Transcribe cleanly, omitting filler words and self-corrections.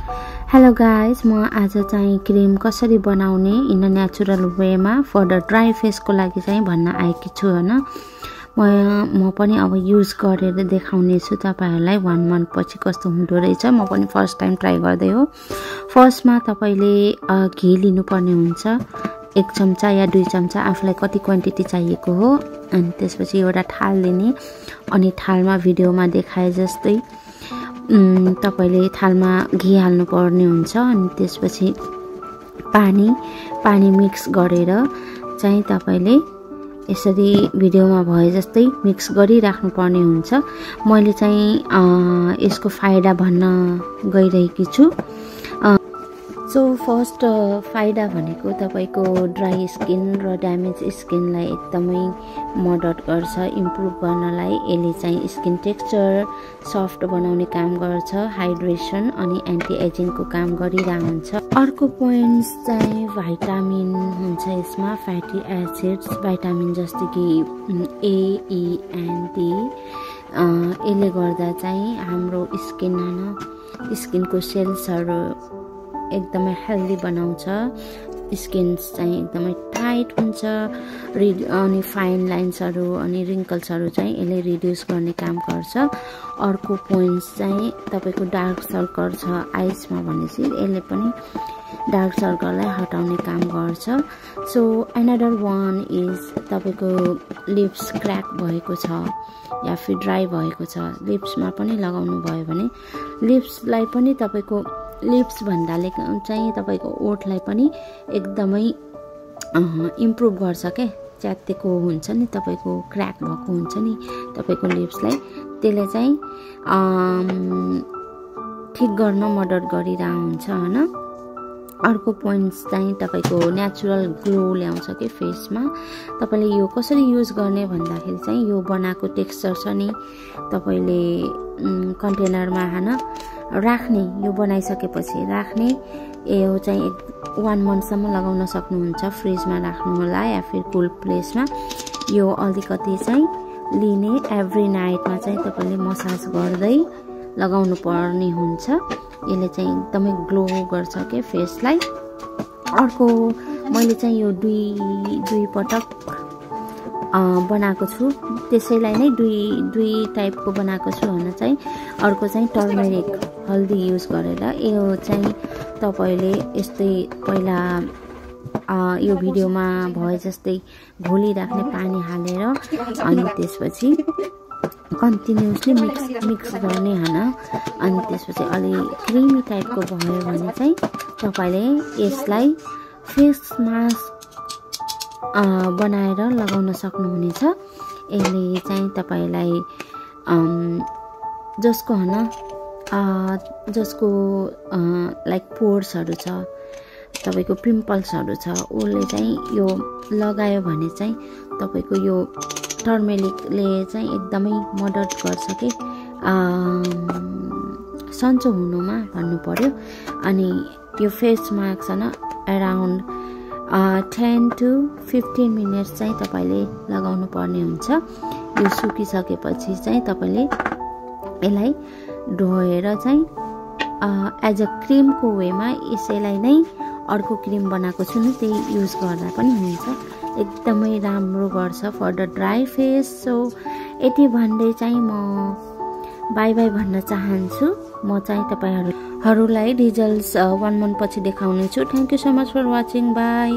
Hello guys, म आज चाहिँ क्रिम कसरी बनाउने इन अ नेचुरल वेमा फर द ड्राई फेसको लागि चाहिँ भन्न आएकी छु हैन। म पनि अब युज गरेर देखाउने छु तपाईहरुलाई 1 मन्थ पछि कस्तो हुँदो रहेछ। म पनि फर्स्ट टाइम ट्राई गर्दै हो। फर्स्टमा तपाईले घी लिनुपर्ने हुन्छ, 1 चम्चा या 2 चम्चा आफुलाई कति क्वान्टिटी चाहिएको हो। अनि त्यसपछि एउटा थाल लिने, अनि थालमा भिडियोमा देखाए जस्तै तपाईले थालमा घी हाल्नु पर्ने हुन्छ। अनि त्यसपछि पानी मिक्स गरेर चाहिँ तपाईले यसरी भिडियोमा भए जस्तै मिक्स गरिराख्नु पर्ने हुन्छ। मैले चाहिँ यसको फाइदा भन्न गइरहेकी छु। सो फर्स्ट फाइदा भनेको तपाईको ड्राई स्किन र ड्यामेज स्किनलाई एकदमै मद्दत गर्छ इम्प्रुभ गर्नलाई। यसले चाहिँ स्किन टेक्सचर सफ्ट बनाउने काम गर्छ, हाइड्रेसन अनि एन्टी एजिङको काम गरिरहन्छ। अर्को पोइन्ट्स चाहिँ भिटामिन हुन्छ यसमा, फ्याटी एसिड्स, भिटामिन जस्तै कि ए, ई एन्ड डी। यसले गर्दा चाहिँ हाम्रो स्किनको सेल्सहरू एकदमै हेल्दी बनाउँछ। स्किन चाहिँ एकदमै टाइट हुन्छ, अनि फाइन लाइन्सहरू अनि रिङ्कल्सहरू चाहिँ यसले रिड्युस गर्ने काम गर्छ। अर्को पोइन्ट्स चाहिँ तपाईको डार्क सर्कल छ आइसमा भनेपछि यसले पनि डार्क सर्कललाई हटाउने काम गर्छ। सो अनदर वान इज तपाईको लिप्स क्र्याक भएको छ या फिर ड्राई भएको छ, लिप्समा पनि लगाउनु भयो भने लिप्सलाई पनि तपाईको लिप्स भन्दाले चाहिँ तपाईको ओठलाई पनि एकदमै इम्प्रुभ गर्छ के। च्यातेको हुन्छ नि तपाईको, क्र्याक भएको हुन्छ नि तपाईको लिप्सलाई, त्यसले चाहिँ ठिक गर्न मद्दत गरिरहेको हुन्छ हैन। अर्को पोइन्ट्स चाहिँ तपाईको नेचुरल ग्लो ल्याउँछ के फेसमा। तपाईले यो कसरी युज गर्ने भन्दाखेरि चाहिँ यो बनाएको टेक्सचर छ नि, तपाईले कन्टेनरमा राख्ने, यो बनाइसकेपछि राख्ने, यो चाहिँ 1 मन्थसम्म लगाउन सक्नुहुन्छ फ्रिजमा राख्नु होला या फिर कुल प्लेसमा। यो अलिकति चाहिँ लिने, एभ्री नाइटमा चाहिँ तपाईले मसाज गर्दै लगाउनु पर्ने हुन्छ। यसले चाहिँ एकदमै ग्लो गर्छ के फेसलाई। अर्को मैले चाहिँ यो दुई पटक बनाएको छु, त्यसैलाई नै दुई टाइपको बनाएको छु भने चाहिँ। अर्को चाहिँ टर्मेरिक हल्दी युज गरेर, यो चाहिँ तपाईले यस्तै पहिला यो भिडियोमा भए जस्तै घोलिराख्ने पानी हालेर अनि त्यसपछि कन्टिन्युसली मिक्स गर्ने हैन। अनि त्यसपछि अलि क्रिमी टाइपको भयो भने चाहिँ तपाईले यसलाई फेस मास्क बनाएर लगाउन सक्नुहुनेछ। यसले चाहिँ तपाईलाई जसको लाइक पोर्सहरू छ, तपाईको पिम्पल्सहरू छ, उसले चाहिँ यो लगायो भने चाहिँ तपाईको यो टर्मेरिकले चाहिँ एकदमै मद्दत गर्छ कि सन्चो हुनुमा भन्नु पर्यो। अनि यो फेस मास्क छैन अराउन्ड 10 to 15 मिनट्स चाहिँ तपाईले लगाउनु पर्ने हुन्छ। यो सुकिसकेपछि चाहिँ तपाईले यसलाई धोएर चाहिँ एज अ क्रिमको वेमा यसैलाई नै अर्को क्रिम बनाएको छु नि त्यही युज गर्दा पनि हुन्छ। एकदमै राम्रो गर्छ for the dry face. So यति भन्दै चाहिँ म बाई बाई भन्न चाहन्छु। म चाहिँ तपाईहरुलाई रिजल्ट्स 1 मन्थ पछि देखाउने छु। Thank you so much for watching. By.